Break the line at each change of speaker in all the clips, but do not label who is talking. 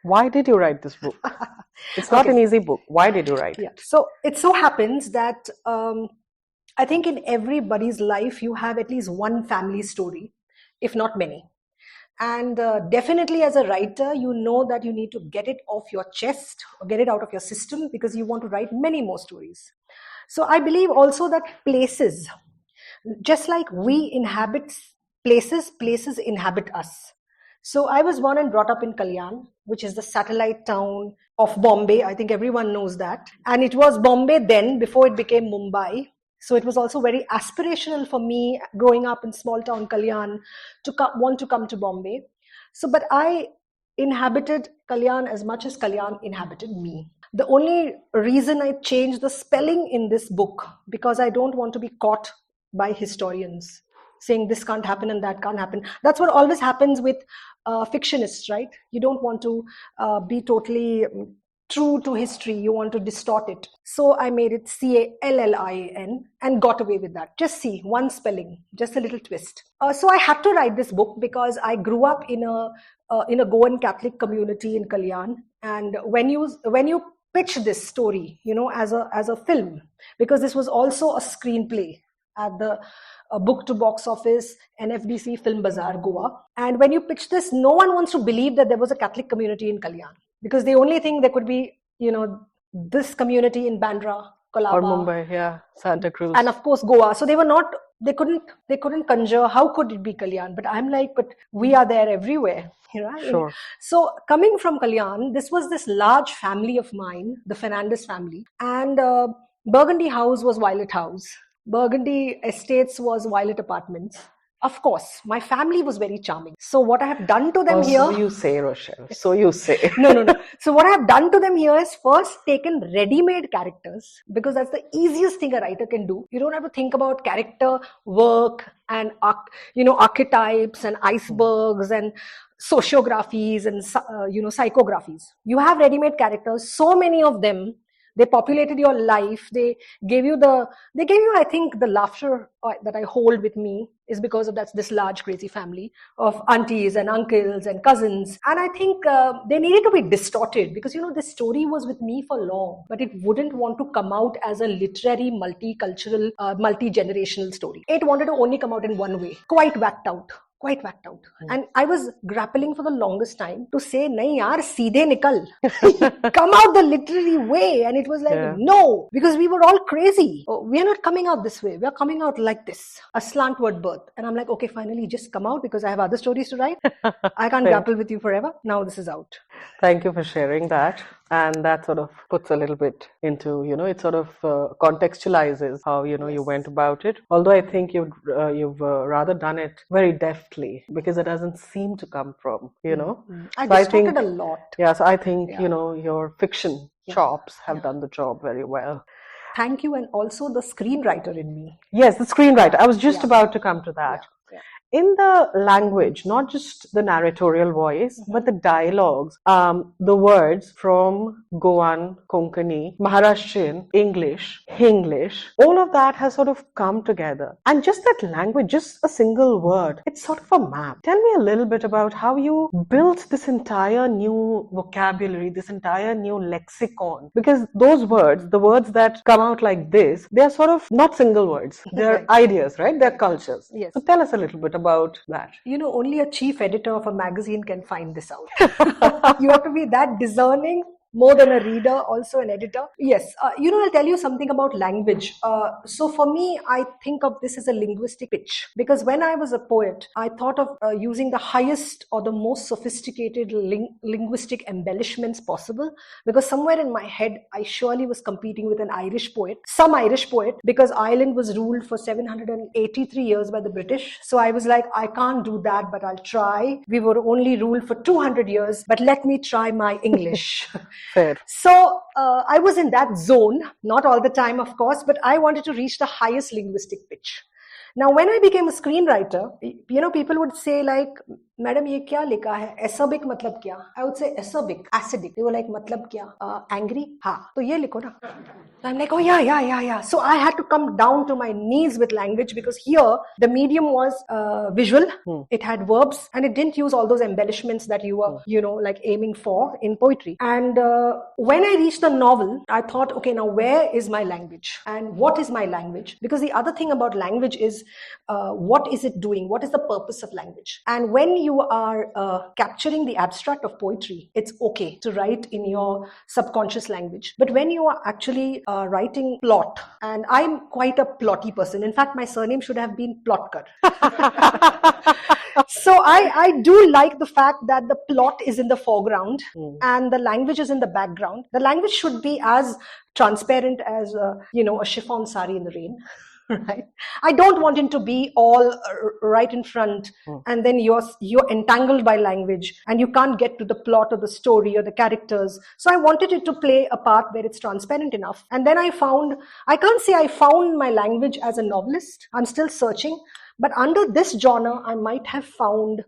Why did you write this book? It's not an easy book. Why did you write it?
So it so happens that I think in everybody's life, you have at least one family story, if not many. And definitely as a writer, you know that you need to get it off your chest or get it out of your system because you want to write many more stories. So I believe also that places, just like we inhabit places, places inhabit us. So I was born and brought up in Kalyan, which is the satellite town of Bombay. I think everyone knows that. And it was Bombay then, before it became Mumbai. So it was also very aspirational for me growing up in small town Kalyan to want to come to Bombay. So, but I inhabited Kalyan as much as Kalyan inhabited me. The only reason I changed the spelling in this book, because I don't want to be caught by historians saying this can't happen and that can't happen. That's what always happens with fictionists, right? You don't want to be totally true to history. You want to distort it. So I made it Callin and got away with that. Just see, one spelling, just a little twist. So I had to write this book because I grew up in a Goan Catholic community in Kalyan. And when you pitch this story, as a film, because this was also a screenplay at the book to box office NFDC Film Bazaar, Goa. And when you pitch this, no one wants to believe that there was a Catholic community in Kalyan, because they only think there could be, this community in Bandra, Colaba,
or Mumbai, Santa Cruz,
and of course Goa. So they couldn't conjure how could it be Kalyan. But I'm like, but we are there everywhere.
Sure.
So coming from Kalyan, this was this large family of mine, the Fernandez family, and Burgundy House was Violet House. Burgundy Estates was Violet Apartments. Of course, my family was very charming. So what I have done to them here...
So you say, Rochelle. So you say.
No. So what I have done to them here is first taken ready-made characters, because that's the easiest thing a writer can do. You don't have to think about character work and archetypes and icebergs and sociographies and psychographies. You have ready-made characters, so many of them. They populated your life. They gave you, I think, the laughter that I hold with me is because of this large crazy family of aunties and uncles and cousins. And I think they needed to be distorted because, this story was with me for long, but it wouldn't want to come out as a literary, multicultural, multi-generational story. It wanted to only come out in one way, quite whacked out. And I was grappling for the longest time to say, nahi yaar, seedhe nikal. Come out the literary way. And it was like, no, because we were all crazy. We are not coming out this way. We are coming out like this, a slantward birth. And I'm like, okay, finally just come out because I have other stories to write. I can't grapple with you forever. Now this is out.
Thank you for sharing that. And that sort of puts a little bit into, it sort of contextualizes how, you went about it. Although I think you've rather done it very deftly because it doesn't seem to come from,
I distorted a lot.
Yeah, so I think, your fiction chops have done the job very well.
Thank you. And also the screenwriter in me.
Yes, the screenwriter. I was just about to come to that. In the language, not just the narratorial voice, but the dialogues, the words from Goan, Konkani, Maharashtrian, English, Hinglish, all of that has sort of come together. And just that language, just a single word, it's sort of a map. Tell me a little bit about how you built this entire new vocabulary, this entire new lexicon. Because those words, the words that come out like this, they're sort of not single words. They're ideas, right? They're cultures.
Yes.
So tell us a little bit about that.
Only a chief editor of a magazine can find this out. You have to be that discerning, more than a reader, also an editor. Yes, I'll tell you something about language. So for me, I think of this as a linguistic pitch, because when I was a poet, I thought of using the highest or the most sophisticated linguistic embellishments possible, because somewhere in my head, I surely was competing with some Irish poet, because Ireland was ruled for 783 years by the British. So I was like, I can't do that, but I'll try. We were only ruled for 200 years, but let me try my English.
Fair.
So I was in that zone, not all the time, of course, but I wanted to reach the highest linguistic pitch. Now, when I became a screenwriter, people would say like, madam ये क्या लिखा है, एसोबिक मतलब क्या? I would say एसोबिक, acidic. They were like मतलब क्या? Angry? हाँ, तो ये लिखो ना. So I'm like, oh yeah. So I had to come down to my knees with language, because here the medium was visual. It had verbs, and it didn't use all those embellishments that you were, like aiming for in poetry. And when I reached the novel, I thought, okay, now where is my language? And what is my language? Because the other thing about language is, what is it doing? What is the purpose of language? And when you are capturing the abstract of poetry, it's okay to write in your subconscious language. But when you are actually writing plot, and I'm quite a plotty person. In fact, my surname should have been Potkar. So I do like the fact that the plot is in the foreground and the language is in the background. The language should be as transparent as a chiffon sari in the rain. Right? I don't want it to be all right in front, and then you're entangled by language and you can't get to the plot or the story or the characters. So I wanted it to play a part where it's transparent enough. And then I can't say I found my language as a novelist. I'm still searching. But under this genre, I might have found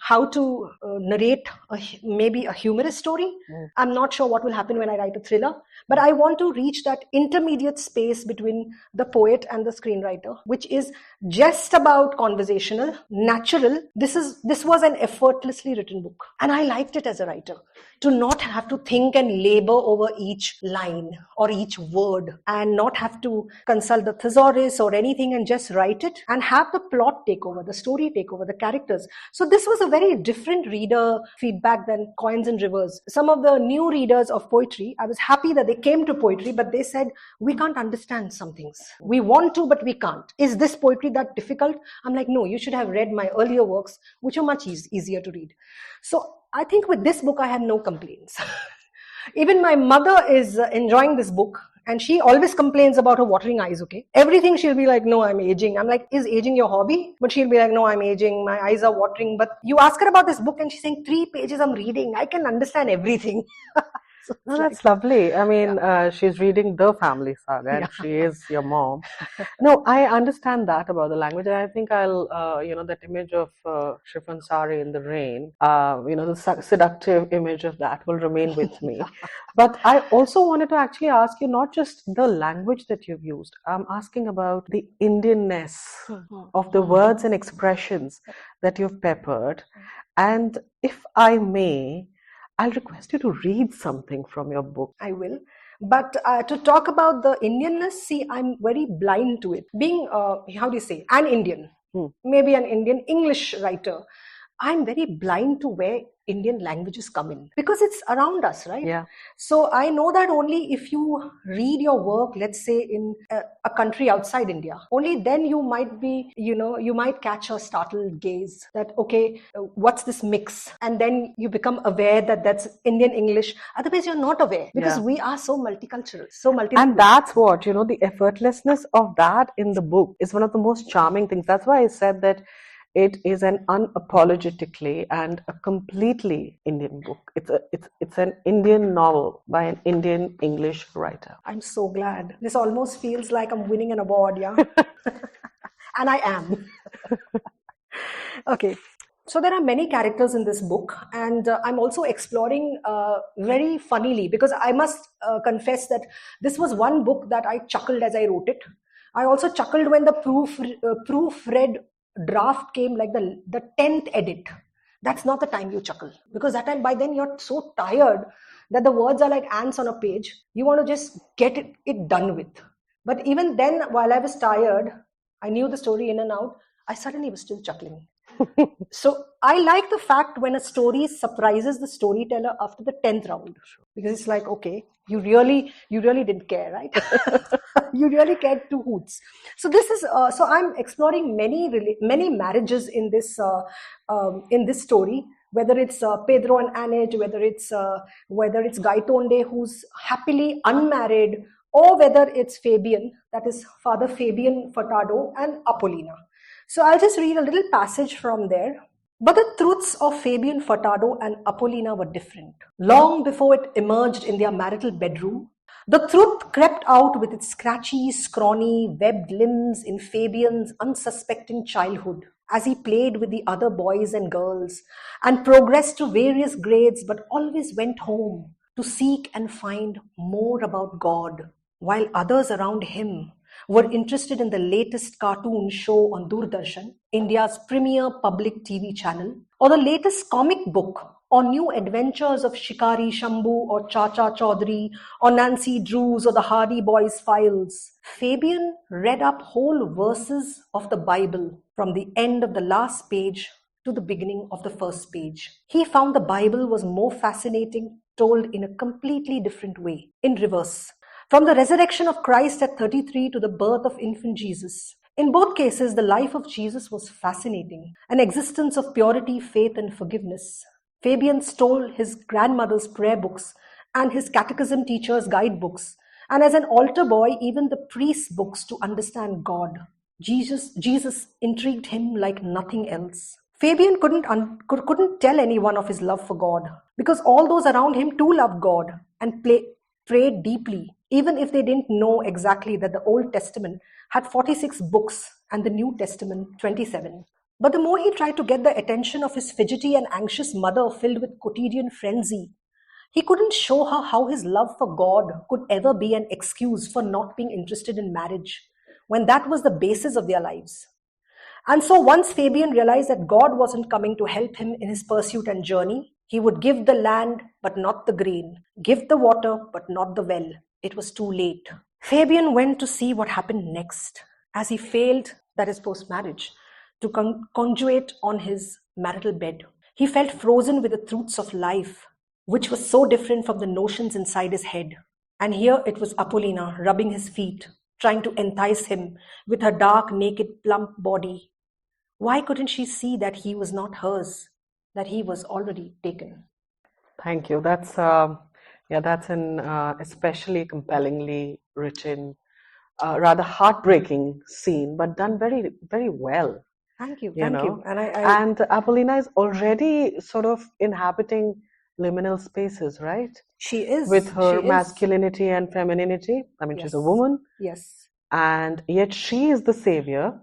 how to narrate maybe a humorous story. I'm not sure what will happen when I write a thriller, but I want to reach that intermediate space between the poet and the screenwriter, which is just about conversational, natural. This was an effortlessly written book, and I liked it as a writer, to not have to think and labor over each line or each word, and not have to consult the thesaurus or anything, and just write it and have the plot take over, the story take over, the characters. So this was a very different reader feedback than Coins and Rivers. Some of the new readers of poetry, I was happy that they came to poetry, but they said, we can't understand some things. We want to, but we can't. Is this poetry that difficult? I'm like, no, you should have read my earlier works, which are much easier to read. So I think with this book, I had no complaints. Even my mother is enjoying this book, and she always complains about her watering eyes, okay? Everything she'll be like, no, I'm aging. I'm like, is aging your hobby? But she'll be like, no, I'm aging. My eyes are watering. But you ask her about this book and she's saying, 3 pages I'm reading. I can understand everything.
So that's lovely. I mean, she's reading the family saga, and she is your mom. No, I understand that about the language, and I think I'll, that image of chiffon sari in the rain, the seductive image of that will remain with me. But I also wanted to actually ask you not just the language that you've used. I'm asking about the Indianness of the words and expressions that you've peppered. And if I may, I'll request you to read something from your book.
I will. But to talk about the Indianness, see, I'm very blind to it. Being, an Indian, maybe an Indian English writer, I'm very blind to where Indian languages come in, because it's around us, right?
Yeah.
So I know that only if you read your work, let's say in a country outside India, only then you might be, you might catch a startled gaze that, okay, what's this mix? And then you become aware that that's Indian English. Otherwise, you're not aware, because we are so multicultural, so multilingual.
And that's what, the effortlessness of that in the book is one of the most charming things. That's why I said that it is an unapologetically and a completely Indian book. It's an Indian novel by an Indian English writer.
I'm so glad. This almost feels like I'm winning an award, yeah? And I am. Okay. So there are many characters in this book, and I'm also exploring very funnily, because I must confess that this was one book that I chuckled as I wrote it. I also chuckled when the proofread draft came, like the 10th edit. That's not the time you chuckle, because that time, by then you're so tired that the words are like ants on a page. You want to just get it done with. But even then, while I was tired, I knew the story in and out, I suddenly was still chuckling. So I like the fact when a story surprises the storyteller after the 10th round, because it's like, okay, you really didn't care, right? You really cared 2 hoots. So this is so I'm exploring many marriages in this story, whether it's Pedro and Annette, whether it's Gaitonde, who's happily unmarried, or whether it's Fabian, that is Father Fabian Furtado, and Apollina. So I'll just read a little passage from there. But the truths of Fabian Furtado and Apollina were different. Long before it emerged in their marital bedroom, the truth crept out with its scratchy, scrawny, webbed limbs in Fabian's unsuspecting childhood, as he played with the other boys and girls and progressed to various grades, but always went home to seek and find more about God, while others around him were interested in the latest cartoon show on Doordarshan, India's premier public TV channel, or the latest comic book or new adventures of Shikari Shambhu or Chacha Chaudhary or Nancy Drews or the Hardy Boys files. Fabian read up whole verses of the Bible from the end of the last page to the beginning of the first page. He found the Bible was more fascinating, told in a completely different way, in reverse. From the resurrection of Christ at 33 to the birth of infant Jesus. In both cases, the life of Jesus was fascinating, an existence of purity, faith, and forgiveness. Fabian stole his grandmother's prayer books and his catechism teacher's guidebooks, and as an altar boy, even the priest's books to understand God. Jesus intrigued him like nothing else. Fabian couldn't tell anyone of his love for God, because all those around him too loved God and prayed deeply, even if they didn't know exactly that the Old Testament had 46 books and the New Testament 27. But the more he tried to get the attention of his fidgety and anxious mother filled with quotidian frenzy, he couldn't show her how his love for God could ever be an excuse for not being interested in marriage, when that was the basis of their lives. And so once Fabian realized that God wasn't coming to help him in his pursuit and journey, he would give the land but not the grain, give the water but not the well. It was too late. Fabian went to see what happened next, as he failed, that is post-marriage, to conjugate on his marital bed. He felt frozen with the truths of life, which was so different from the notions inside his head. And here it was Apollina rubbing his feet, trying to entice him with her dark, naked, plump body. Why couldn't she see that he was not hers, that he was already taken?
Thank you. That's an especially compellingly written, rather heartbreaking scene, but done very, very well.
Thank you.
Thank
you.
And Apollina is already sort of inhabiting liminal spaces, right?
She is.
With her masculinity and femininity. I mean, she's a woman.
Yes.
And yet she is the savior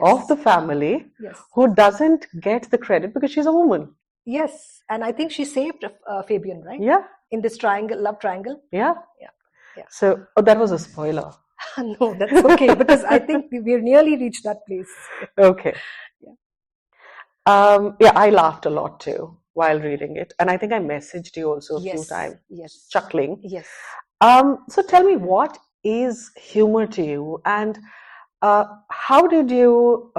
of the family,
yes,
who doesn't get the credit because she's a woman.
Yes. And I think she saved Fabian, right?
Yeah.
In this triangle, love triangle.
Yeah. So, that was a spoiler.
No, that's okay, because I think we've nearly reached that place.
Okay. I laughed a lot too while reading it. And I think I messaged you also a few times.
Yes.
Chuckling.
Yes.
So tell me, what is humor to you? And how did you,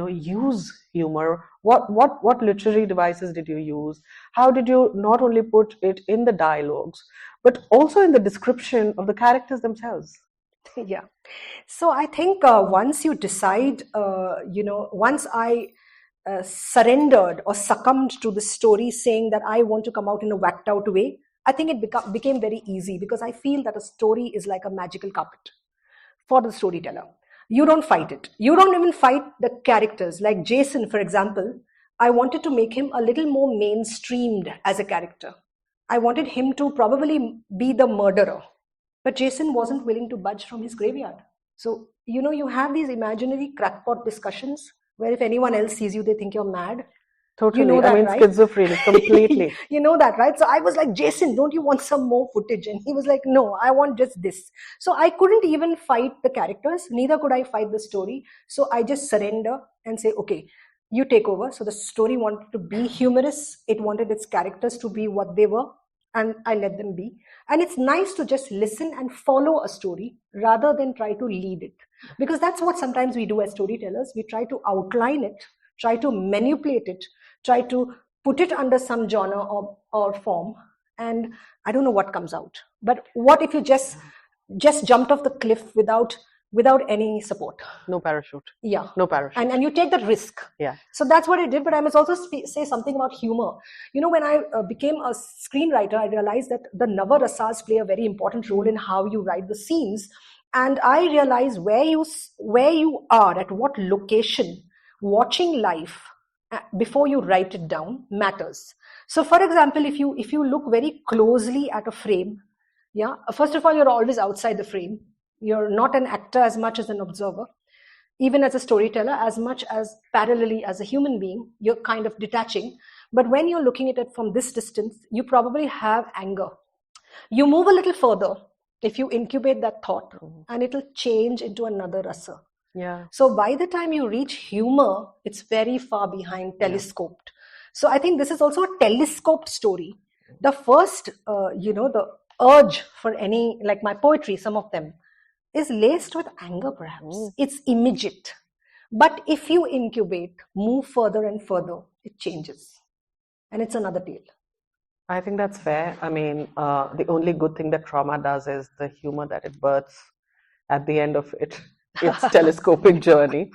use humor? What literary devices did you use? How did you not only put it in the dialogues, but also in the description of the characters themselves?
Yeah. So I think once you decide, once I surrendered or succumbed to the story saying that I want to come out in a whacked out way, I think it became very easy, because I feel that a story is like a magical carpet for the storyteller. You don't fight it. You don't even fight the characters. Like Jason, for example, I wanted to make him a little more mainstreamed as a character. I wanted him to probably be the murderer. But Jason wasn't willing to budge from his graveyard. So, you have these imaginary crackpot discussions where if anyone else sees you, they think you're mad.
Totally.
Right?
Schizophrenic, completely.
You know that, right? So I was like, Jason, don't you want some more footage? And he was like, no, I want just this. So I couldn't even fight the characters. Neither could I fight the story. So I just surrender and say, okay, you take over. So the story wanted to be humorous. It wanted its characters to be what they were. And I let them be. And it's nice to just listen and follow a story rather than try to lead it. Because that's what sometimes we do as storytellers. We try to outline it, try to manipulate it, try to put it under some genre or form. And I don't know what comes out. But what if you just jumped off the cliff without any support?
No parachute.
Yeah.
No parachute.
And you take that risk.
Yeah.
So that's what I did. But I must also say something about humor. When I became a screenwriter, I realized that the Navarasas play a very important role in how you write the scenes. And I realized where you are, at what location, watching life before you write it down matters. So for example, if you look very closely at a frame, first of all, you're always outside the frame. You're not an actor as much as an observer. even as a storyteller, as much as parallelly as a human being, you're kind of detaching. But when you're looking at it from this distance, you probably have anger. You move a little further if you incubate that thought, and it'll change into another rasa.
Yeah.
So by the time you reach humor, it's very far behind telescoped. So I think this is also a telescoped story. The first, the urge for any, like my poetry, some of them, is laced with anger perhaps. It's immediate. But if you incubate, move further and further, it changes. And it's another tale.
I think that's fair. I mean, the only good thing that trauma does is the humor that it births at the end of its telescopic journey.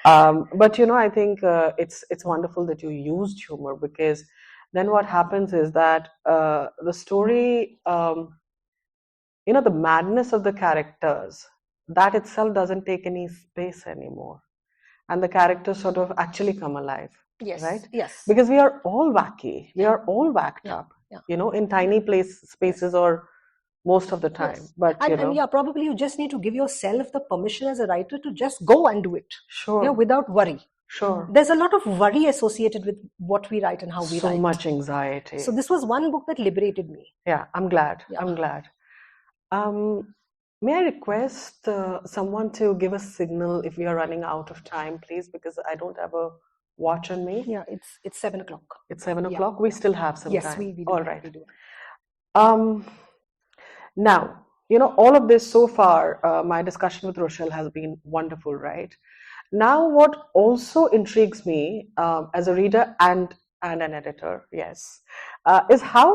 But I think it's wonderful that you used humor, because then what happens is that the story, the madness of the characters, that itself doesn't take any space anymore, and the characters sort of actually come alive.
Yes.
Right?
Yes.
Because we are all wacky. We are all whacked up.
Yeah.
In tiny spaces or most of the time.
Yes.
But
and probably you just need to give yourself the permission as a writer to just go and do it.
Sure.
Without worry.
Sure.
There's a lot of worry associated with what we write and how we write.
So much anxiety.
So this was one book that liberated me.
Yeah, I'm glad. Yeah. I'm glad. May I request someone to give a signal if we are running out of time, please, because I don't have a watch on me.
Yeah, it's 7 o'clock.
It's 7 o'clock. Yeah. We still have some time.
Yes, we do.
All right.
We do.
Now, all of this so far, my discussion with Rochelle has been wonderful, right? Now, what also intrigues me as a reader and an editor, yes, is how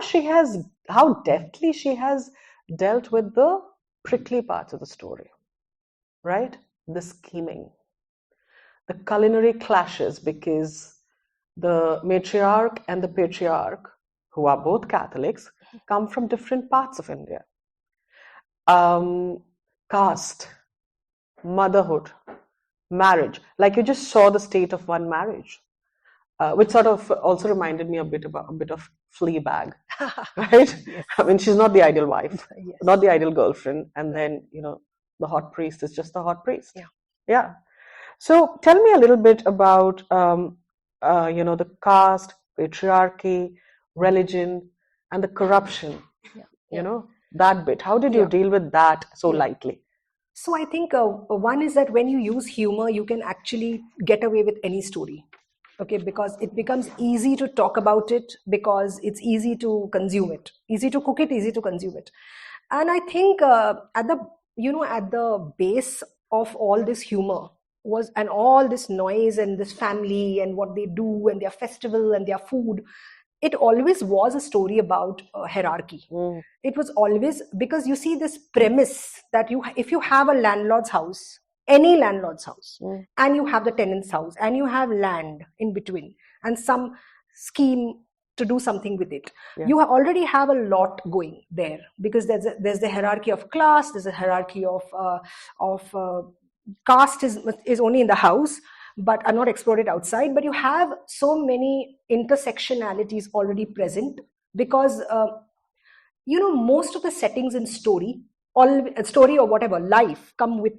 deftly she has dealt with the prickly parts of the story, right? The scheming, the culinary clashes, because the matriarch and the patriarch, who are both Catholics, come from different parts of India. Caste, motherhood, marriage. Like you just saw the state of one marriage, which sort of also reminded me a bit of Fleabag, right? Yes. I mean, she's not the ideal wife, yes, not the ideal girlfriend, and then the hot priest is just the hot priest.
Yeah.
Yeah. So tell me a little bit about the caste, patriarchy, religion, and the corruption. Yeah. That bit. How did you deal with that so lightly?
So I think one is that when you use humor, you can actually get away with any story. Okay, because it becomes easy to talk about it, because it's easy to consume it, easy to cook it, easy to consume it. And I think at the base of all this humor was, and all this noise and this family and what they do and their festival and their food, it always was a story about hierarchy. It was always, because you see this premise that if you have a landlord's house, any landlord's house, and you have the tenant's house, and you have land in between, and some scheme to do something with it, you already have a lot going there, because there's the hierarchy of class, there's a hierarchy of caste is only in the house, but are not explored outside. But you have so many intersectionalities already present, because most of the settings in story or whatever life come with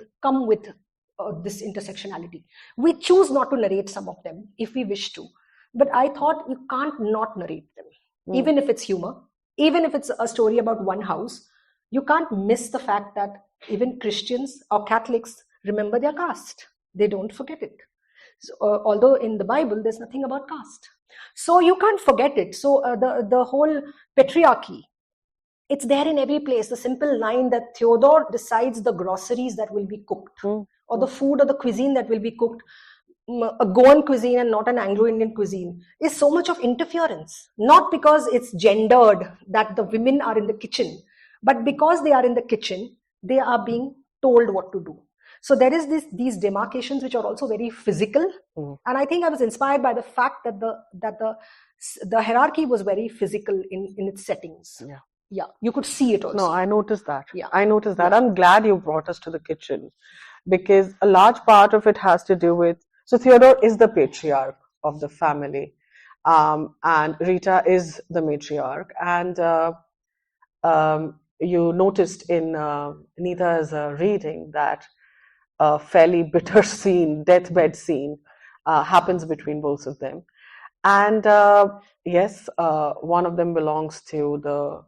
this intersectionality. We choose not to narrate some of them if we wish to, but I thought you can't not narrate them. Even if it's humor, even if it's a story about one house, you can't miss the fact that even Christians or Catholics remember their caste. They don't forget it. So, although in the Bible there's nothing about caste, so you can't forget it. So the whole patriarchy, it's there in every place. The simple line that Theodore decides the groceries that will be cooked, or the food or the cuisine that will be cooked, a Goan cuisine and not an Anglo-Indian cuisine, is so much of interference. Not because it's gendered that the women are in the kitchen, but because they are in the kitchen, they are being told what to do. So there is these demarcations which are also very physical, and I think I was inspired by the fact that the hierarchy was very physical in its settings. Yeah, you could see it also.
No, I noticed that.
Yeah,
I noticed that. I'm glad you brought us to the kitchen, because a large part of it has to do with. So Theodore is the patriarch of the family, and Rita is the matriarch, and you noticed in Neeta's reading that a fairly bitter scene, deathbed scene, happens between both of them. And yes, one of them belongs to the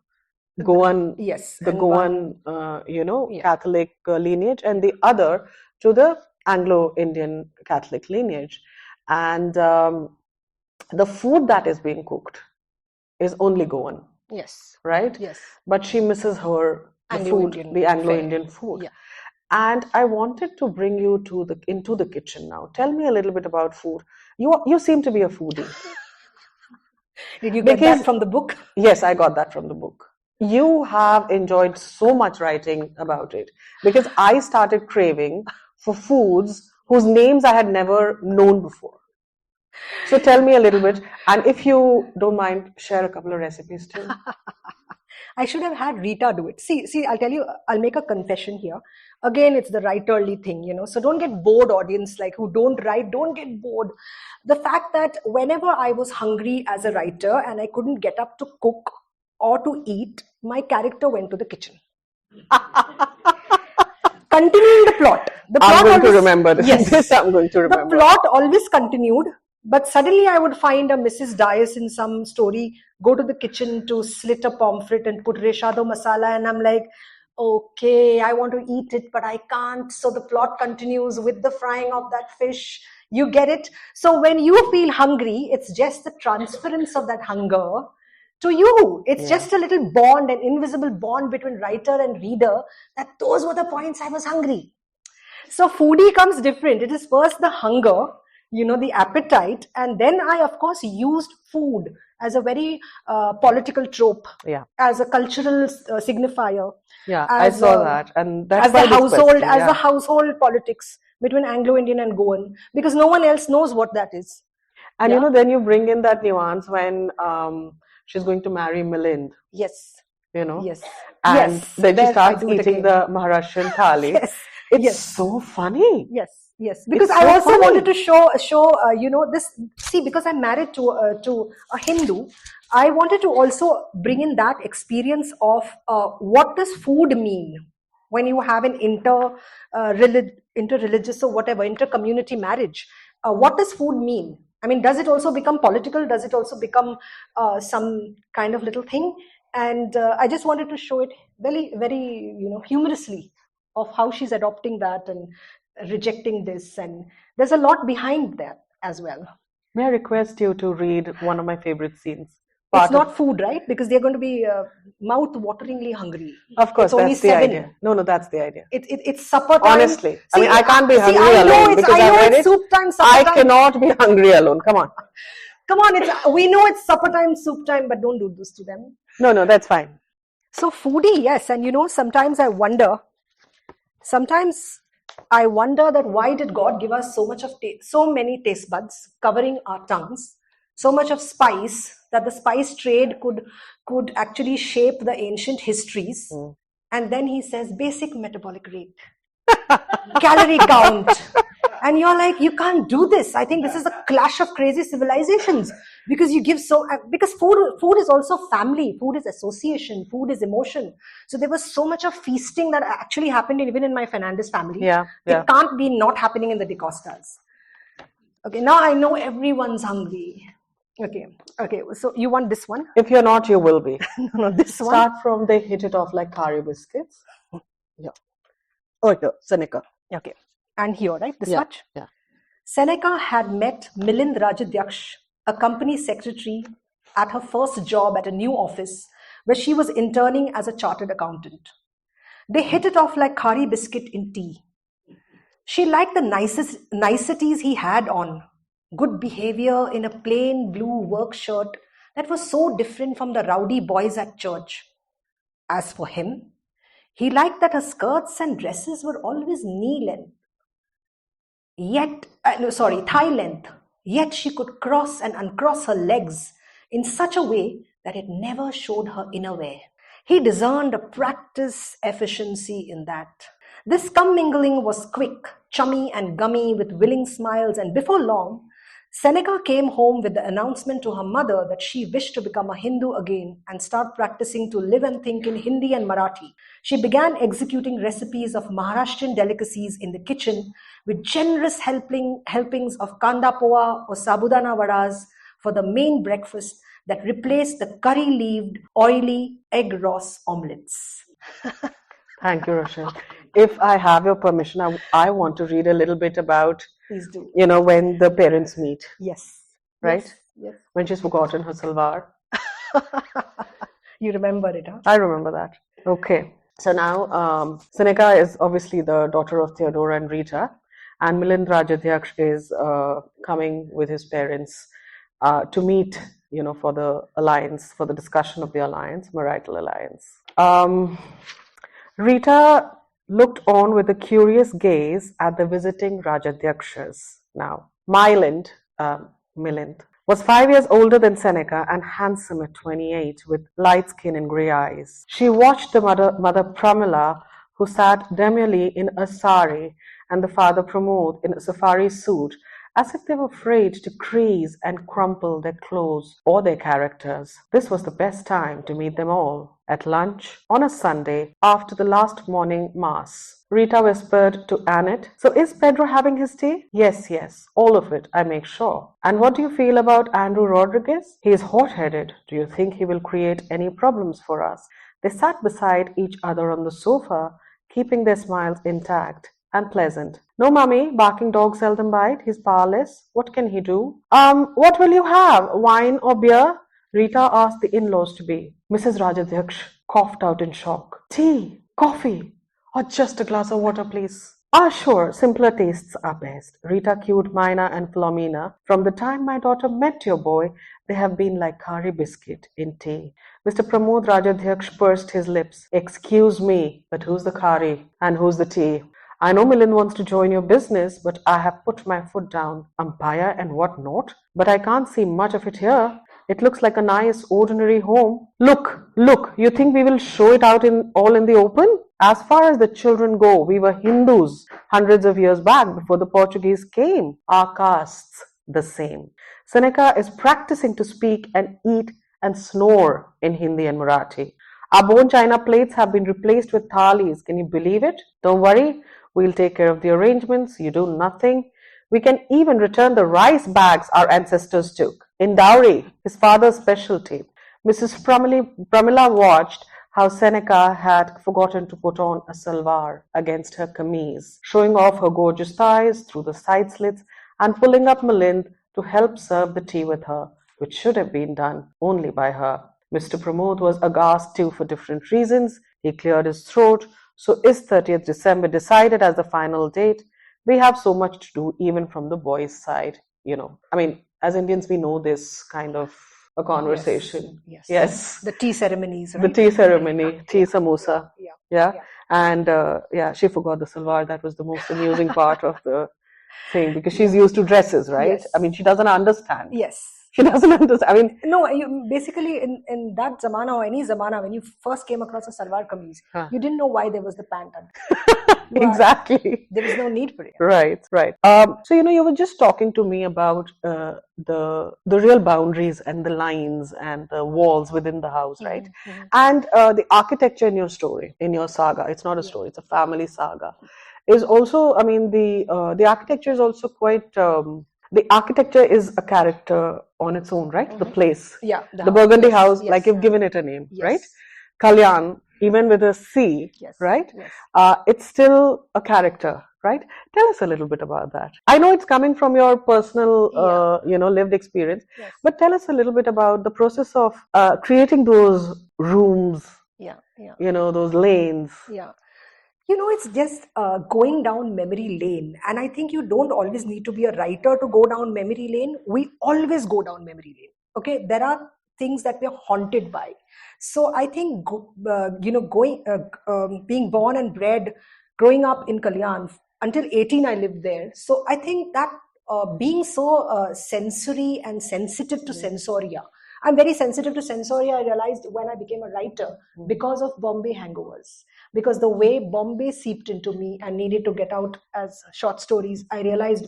Goan,
Yes,
the
and
Goan,
yeah.
Catholic lineage, and the other to the Anglo-Indian Catholic lineage. And the food that is being cooked is only Goan,
Yes,
right?
yes.
But she misses the
Anglo-Indian
food, the Anglo-Indian
fare.
food.
Yeah.
And I wanted to bring you into the kitchen now. Tell me a little bit about food. You seem to be a foodie.
Did you get
Because
that from the book?
yes, I got that from the book. You have enjoyed so much writing about it because I started craving for foods whose names I had never known before. So tell me a little bit, and if you don't mind, share a couple of recipes too.
I should have had Rita do it. See, I'll tell you, I'll make a confession here. Again, it's the writerly thing, so don't get bored, audience, like who don't write, don't get bored. The fact that whenever I was hungry as a writer and I couldn't get up to cook or to eat, my character went to the kitchen. Continuing the plot.
I'm going to remember this. Yes. This I'm going to remember.
The plot always continued, but suddenly I would find a Mrs. Dias in some story, go to the kitchen to slit a pomfret and put reshado masala, and I'm like, okay, I want to eat it, but I can't. So the plot continues with the frying of that fish. You get it? So when you feel hungry, it's just the transference of that hunger to you. It's just a little bond, an invisible bond between writer and reader, that those were the points I was hungry. So foodie comes different. It is first the hunger, the appetite, and then I, of course, used food as a very political trope, as a cultural signifier.
Yeah, I saw that, and that's
as the household politics between Anglo-Indian and Goan, because no one else knows what that is.
And then you bring in that nuance when she's going to marry Milind.
Yes.
Yes. And then she starts eating the Maharashtrian thali.
Yes.
It's so funny.
Yes. Because I also wanted to show this. See, because I'm married to a Hindu, I wanted to also bring in that experience of what does food mean when you have an interreligious or whatever, inter-community marriage. What does food mean? I mean, does it also become political? Does it also become some kind of little thing? And I just wanted to show it very, very, humorously of how she's adopting that and rejecting this. And there's a lot behind that as well.
May I request you to read one of my favorite scenes?
It's not food, right? Because they're going to be mouth-wateringly hungry.
Of course, that's the idea. No, that's the idea.
It's supper time.
Honestly, I can't be hungry alone because I read it.
Soup time,
I cannot be hungry alone. Come on.
Come on, we know it's supper time, soup time, but don't do this to them.
No, that's fine.
So foodie, yes. And sometimes I wonder that why did God give us so much of so many taste buds covering our tongues, so much of spice, that the spice trade could actually shape the ancient histories. And then he says basic metabolic rate, calorie count. And you're like, you can't do this. I think this is a clash of crazy civilizations, because because food is also family, food is association, food is emotion. So there was so much of feasting that actually happened even in my Fernandez family. It can't be not happening in the D'Costas. Okay, now I know everyone's hungry. Okay. So you want this one?
If you're not, you will be.
No, this one.
Start from they hit it off like curry biscuits. Yeah. Oh, here, Seneca.
Okay. And here, right? This much?
Yeah.
Seneca had met Milind Rajadyaksh, a company secretary, at her first job at a new office where she was interning as a chartered accountant. They hit it off like curry biscuit in tea. She liked the niceties he had on. Good behavior in a plain blue work shirt that was so different from the rowdy boys at church. As for him, he liked that her skirts and dresses were always thigh length, yet she could cross and uncross her legs in such a way that it never showed her inner wear. He discerned a practice efficiency in that. This commingling was quick, chummy and gummy with willing smiles, and before long, Seneca came home with the announcement to her mother that she wished to become a Hindu again and start practicing to live and think in Hindi and Marathi. She began executing recipes of Maharashtrian delicacies in the kitchen with generous helpings of kanda poha or sabudana vadas for the main breakfast that replaced the curry-leaved, oily egg ross omelets.
Thank you, Rochelle. If I have your permission, I want to read a little bit about,
Please do.
When the parents meet.
Yes.
Right?
Yes.
When she's forgotten her salwar.
You remember it, huh?
I remember that. Okay. So now, Seneca is obviously the daughter of Theodora and Rita, and Milind Rajadhyaksh is coming with his parents to meet, for the alliance, for the discussion of the alliance, marital alliance. Rita looked on with a curious gaze at the visiting Rajadhyakshas. Now, Milind was 5 years older than Seneca and handsome at 28 with light skin and grey eyes. She watched the mother Pramila, who sat demurely in a sari, and the father Pramod in a safari suit, as if they were afraid to crease and crumple their clothes or their characters. This was the best time to meet them all. At lunch, on a Sunday, after the last morning mass, Rita whispered to Annette, "So is Pedro having his tea?" Yes, all of it, I make sure. "And what do you feel about Andrew Rodriguez? He is hot-headed. Do you think he will create any problems for us?" They sat beside each other on the sofa, keeping their smiles intact and pleasant. "No, mummy, barking dogs seldom bite. He's powerless. What can he do?" What will you have? Wine or beer?" Rita asked the in-laws to be. Mrs. Rajadhyaksh coughed out in shock. "Tea, coffee, or just a glass of water, please?" "Ah, sure, simpler tastes are best." Rita cued Mina and Philomena. "From the time my daughter met your boy, they have been like curry biscuit in tea." Mr. Pramod Rajadhyaksh pursed his lips. "Excuse me, but who's the curry and who's the tea? I know Milind wants to join your business, but I have put my foot down. Umpire and what not? But I can't see much of it here. It looks like a nice, ordinary home." Look, you think we will show it out all in the open? As far as the children go, we were Hindus hundreds of years back before the Portuguese came. Our castes the same. Seneca is practicing to speak and eat and snore in Hindi and Marathi. Our bone china plates have been replaced with thalis. Can you believe it? Don't worry, we'll take care of the arrangements. You do nothing. We can even return the rice bags our ancestors took. In dowry, his father's specialty. Mrs. Pramila watched how Seneca had forgotten to put on a salwar against her kameez, showing off her gorgeous thighs through the side slits and pulling up Milind to help serve the tea with her, which should have been done only by her. Mr. Pramod was aghast too for different reasons. He cleared his throat. "So is 30th December decided as the final date? We have so much to do even from the boys' side." As Indians, we know this kind of a conversation.
Yes. The tea ceremonies, right?
The tea ceremony, tea samosa. Yeah. And she forgot the salwar. That was the most amusing part of the thing, because she's used to dresses, right?
Yes.
She doesn't understand.
Yes.
She doesn't understand.
No, basically in that zamana or any zamana, when you first came across a salwar kameez, you didn't know why there was the pant under.
Exactly.
There was no need for it.
Right. So you were just talking to me about the real boundaries and the lines and the walls within the house, right? Mm-hmm. And the architecture in your story, in your saga. It's not a story; it's a family saga. Is also, the architecture is also quite. The architecture is a character on its own, right? Mm-hmm. The place.
Yeah.
The Burgundy house, like you've given it a name, right? Kalyan, even with a C, right?
Yes.
It's still a character, right? Tell us a little bit about that. I know it's coming from your personal, lived experience, but tell us a little bit about the process of creating those rooms, those lanes.
Yeah. It's just going down memory lane. And I think you don't always need to be a writer to go down memory lane. We always go down memory lane. Okay, there are things that we're haunted by. So I think, being born and bred, growing up in Kalyan, until 18 I lived there. So I think that being so sensory and sensitive to sensoria, I'm very sensitive to sensoria, I realized when I became a writer because of Bombay hangovers. because the way Bombay seeped into me and needed to get out as short stories, I realized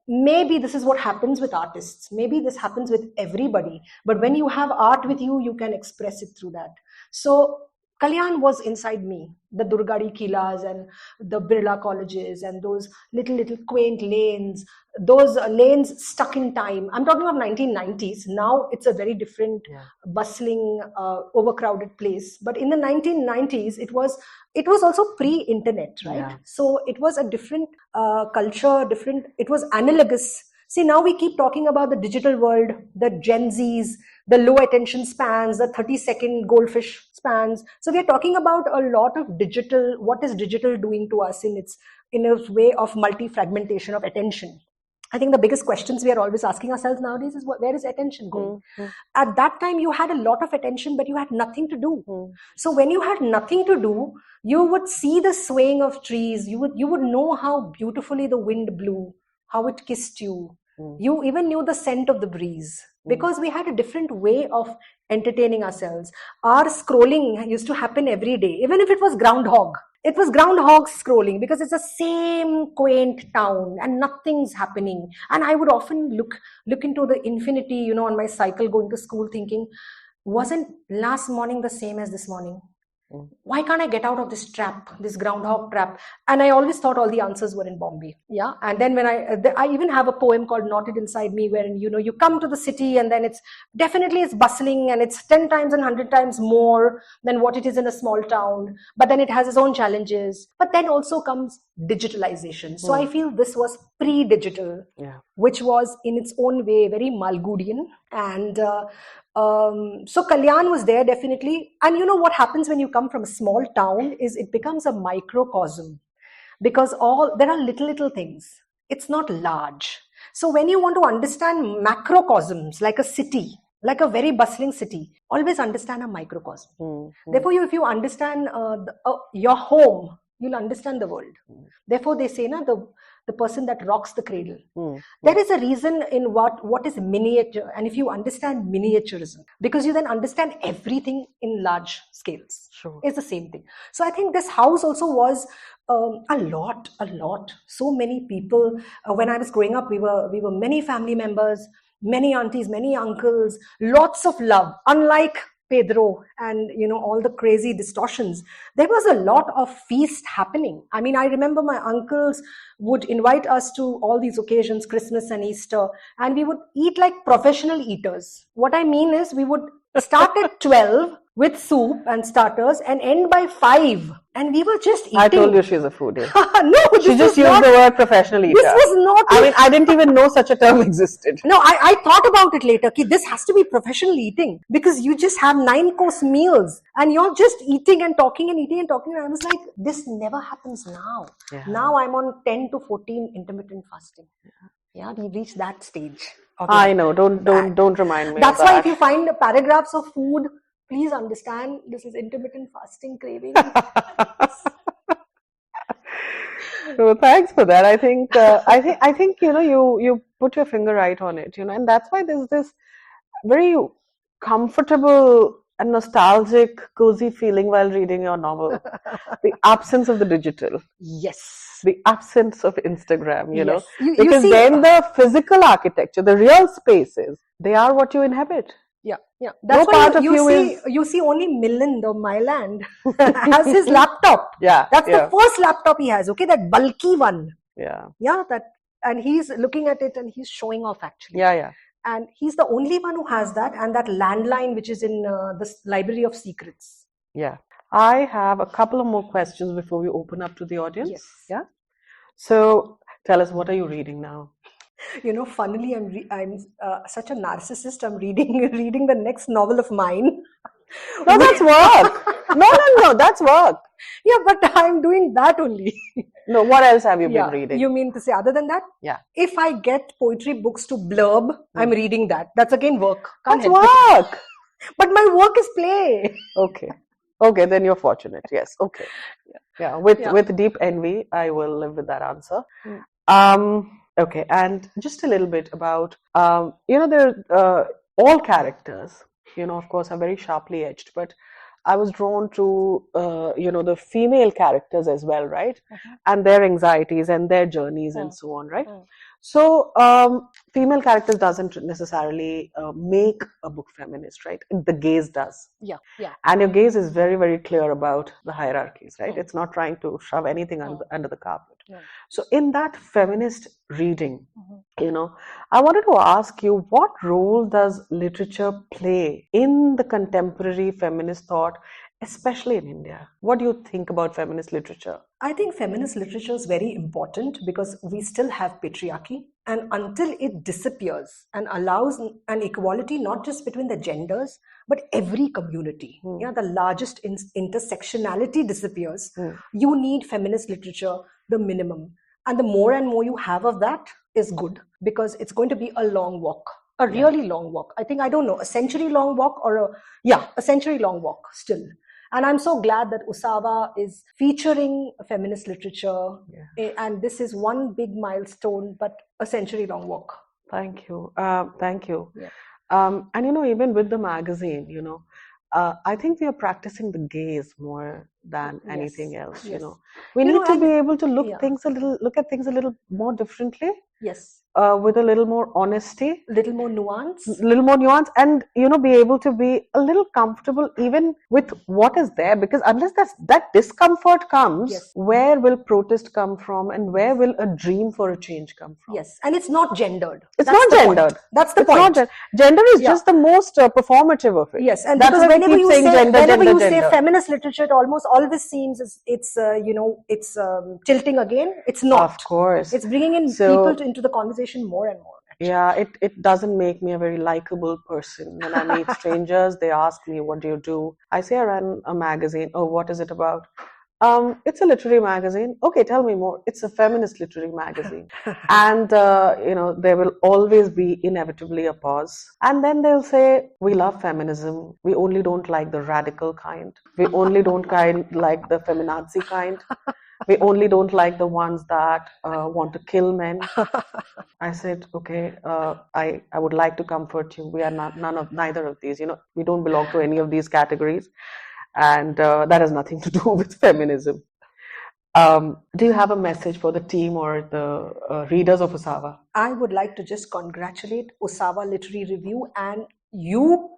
maybe this is what happens with artists. Maybe this happens with everybody. But when you have art with you, you can express it through that. So Kalyan was inside me, the Durgadi Kilas and the Birla colleges and those little quaint lanes, those lanes stuck in time. I'm talking of 1990s. Now it's a very different, bustling, overcrowded place. But in the 1990s, it was also pre-internet, right? Yeah. So it was a different culture, it was analogous. See, now we keep talking about the digital world, the Gen Zs, the low attention spans, the 30-second goldfish spans. So we are talking about a lot of digital, what is digital doing to us in a way of multi-fragmentation of attention. I think the biggest questions we are always asking ourselves nowadays is where is attention going? Mm-hmm. At that time, you had a lot of attention, but you had nothing to do. Mm-hmm. So when you had nothing to do, you would see the swaying of trees. You would know how beautifully the wind blew, how it kissed you. Mm-hmm. You even knew the scent of the breeze, because we had a different way of entertaining ourselves. Our scrolling used to happen every day, even if it was groundhog. It was groundhog scrolling, because it's the same quaint town and nothing's happening. And I would often look into the infinity, on my cycle going to school, thinking, wasn't last morning the same as this morning? Why can't I get out of this trap, this groundhog trap? And I always thought all the answers were in Bombay. Yeah. And then when I even have a poem called Knotted Inside Me, wherein, you come to the city and then it's bustling and it's 10 times and 100 times more than what it is in a small town. But then it has its own challenges. But then also comes digitalization. So I feel this was pre-digital, which was in its own way very Malgudian. And so Kalyan was there definitely. And what happens when you come from a small town is it becomes a microcosm, because there are little things. It's not large. So when you want to understand macrocosms, like a city, like a very bustling city, always understand a microcosm. Mm-hmm. Therefore, if you understand your home, you'll understand the world. Therefore, they say, the person that rocks the cradle. There is a reason in what is miniature. And if you understand miniaturism, because you then understand everything in large scales. Sure. It's the same thing. So I think this house also was a lot. So many people. When I was growing up, we were many family members, many aunties, many uncles, lots of love. Unlike Pedro and all the crazy distortions, there was a lot of feast happening. I mean, I remember my uncles would invite us to all these occasions, Christmas and Easter, and we would eat like professional eaters. What I mean is, we would start at 12 with soup and starters and end by 5. And we were just eating.
I told you she's a foodie.
No,
she just used the word professional eater.
This was not.
I mean, I didn't even know such a term existed.
No, I thought about it later. This has to be professional eating, because you just have 9-course meals and you're just eating and talking and eating and talking. And I was like, this never happens now. Yeah. Now I'm on 10 to 14 intermittent fasting. Yeah, we've reached that stage.
I know. Don't remind me.
That's why if you find paragraphs of food, please understand this is intermittent fasting craving.
So thanks for that. I think you put your finger right on it. And that's why there's this very comfortable and nostalgic, cozy feeling while reading your novel. The absence of the digital.
Yes.
The absence of Instagram. Yes. Because then the physical architecture, the real spaces, they are what you inhabit.
Yeah. That's why you see only Milind or Myland has his laptop.
Yeah.
That's the first laptop he has. Okay, that bulky one.
Yeah.
Yeah, and he's looking at it and he's showing off actually.
Yeah.
And he's the only one who has that, and that landline which is in the Library of Secrets.
Yeah. I have a couple of more questions before we open up to the audience.
Yes.
Yeah. So tell us, what are you reading now?
Funnily, I'm such a narcissist. I'm reading the next novel of mine.
No, that's work. No, that's work.
Yeah, but I'm doing that only.
No, what else have you been reading?
You mean to say other than that?
Yeah.
If I get poetry books to blurb, I'm reading that. That's again work.
That's work.
But my work is play.
Okay, then you're fortunate. Yes. Okay. Yeah. With deep envy, I will live with that answer. Okay, and just a little bit about, there all characters, of course, are very sharply edged, but I was drawn to, the female characters as well, right? And their anxieties and their journeys and so on, right? So, female characters doesn't necessarily make a book feminist, right? The gaze does.
Yeah, yeah.
And your gaze is very, very clear about the hierarchies, right? It's not trying to shove anything under the carpet. So in that feminist reading, I wanted to ask you, what role does literature play in the contemporary feminist thought, especially in India? What do you think about feminist literature?
I think feminist literature is very important because we still have patriarchy, and until it disappears and allows an equality not just between the genders but every community, the largest intersectionality disappears, you need feminist literature, the minimum. And the more and more you have of that is good, because it's going to be a long walk, a really long walk. I think, I don't know, a century long walk or a century long walk still. And I'm so glad that Usawa is featuring feminist literature. And this is one big milestone, but a century-long walk.
Thank you. Thank you. Yeah. And, even with the magazine, I think we are practicing the gaze more than anything else, We need to be able to look at things a little more differently.
Yes.
With a little more honesty,
little more nuance,
and be able to be a little comfortable even with what is there, because unless that discomfort comes, where will protest come from, and where will a dream for a change come from?
Yes, and it's not gendered.
It's not gendered.
That's the point.
Gender is just the most performative of it.
Yes, and that's because whenever you say feminist literature, it almost always seems it's tilting again. It's not.
Of course,
it's bringing in people into the conversation more and more.
Actually. Yeah, it doesn't make me a very likable person. When I meet strangers, they ask me, what do you do? I say I run a magazine. Oh, what is it about? It's a literary magazine. Okay, tell me more. It's a feminist literary magazine. And, there will always be inevitably a pause. And then they'll say, we love feminism. We only don't like the radical kind. We only don't like the feminazi kind. We only don't like the ones that want to kill men. I said, okay, I would like to comfort you. We are neither of these. We don't belong to any of these categories, and that has nothing to do with feminism. Do you have a message for the team or the readers of Usawa?
I would like to just congratulate Usawa Literary Review and you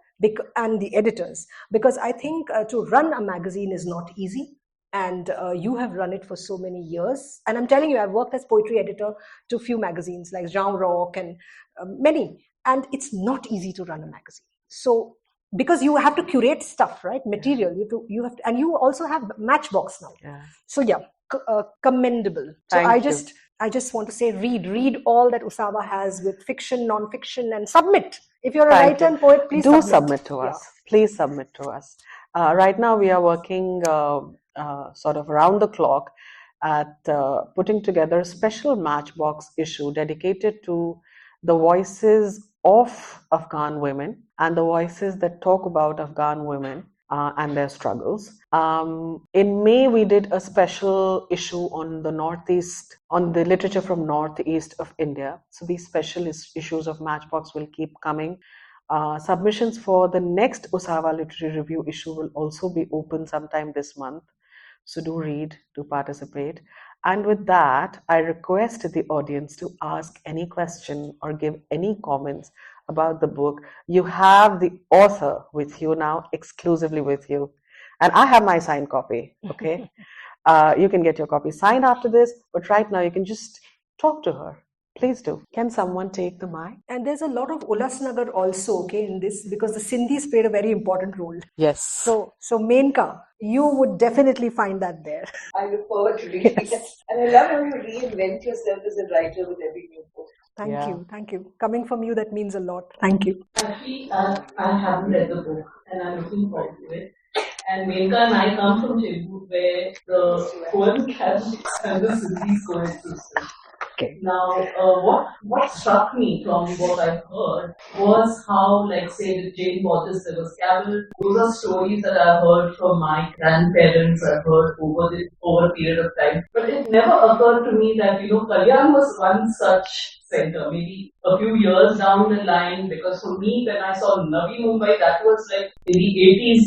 and the editors, because I think to run a magazine is not easy. And you have run it for so many years. And I'm telling you, I've worked as poetry editor to a few magazines like Jean Rock and many. And it's not easy to run a magazine. So, because you have to curate stuff, right? Material. You have to, and you also have Matchbox now.
Yeah.
So commendable. So I just want to say, read all that Usawa has with fiction, nonfiction, and submit. If you're a writer and poet, please
submit to us. Please submit to us. Right now, we are working sort of around the clock at putting together a special Matchbox issue dedicated to the voices of Afghan women and the voices that talk about Afghan women and their struggles. In May, we did a special issue on the Northeast, on the literature from Northeast of India. So these special issues of Matchbox will keep coming. Submissions for the next Usawa Literary Review issue will also be open sometime this month. So do read, do participate. And with that, I request the audience to ask any question or give any comments about the book. You have the author with you now, exclusively with you. And I have my signed copy, okay? You can get your copy signed after this, but right now you can just talk to her. Please do. Can someone take the mic?
And there's a lot of Ulasnagar also, okay, in this, because the Sindhis played a very important role.
Yes.
So Menka, you would definitely find that there.
I look forward to reading it. And I love how you reinvent yourself as a writer with every new book.
Thank you. Coming from you, that means a lot. Thank you.
Actually, I haven't read the book and I'm looking forward to it. And Menka and I come from Chembur, where the poem Catholics and the Sindhis coexist.
Okay.
Now, what struck me from what I've heard was how, like, say, with Jane Bottis, there was Cabell. Those are stories that I've heard from my grandparents, I've heard over a period of time. But it never occurred to me that, Kalyan was one such center, maybe a few years down the line, because for me, when I saw Navi Mumbai, that was like in the 80s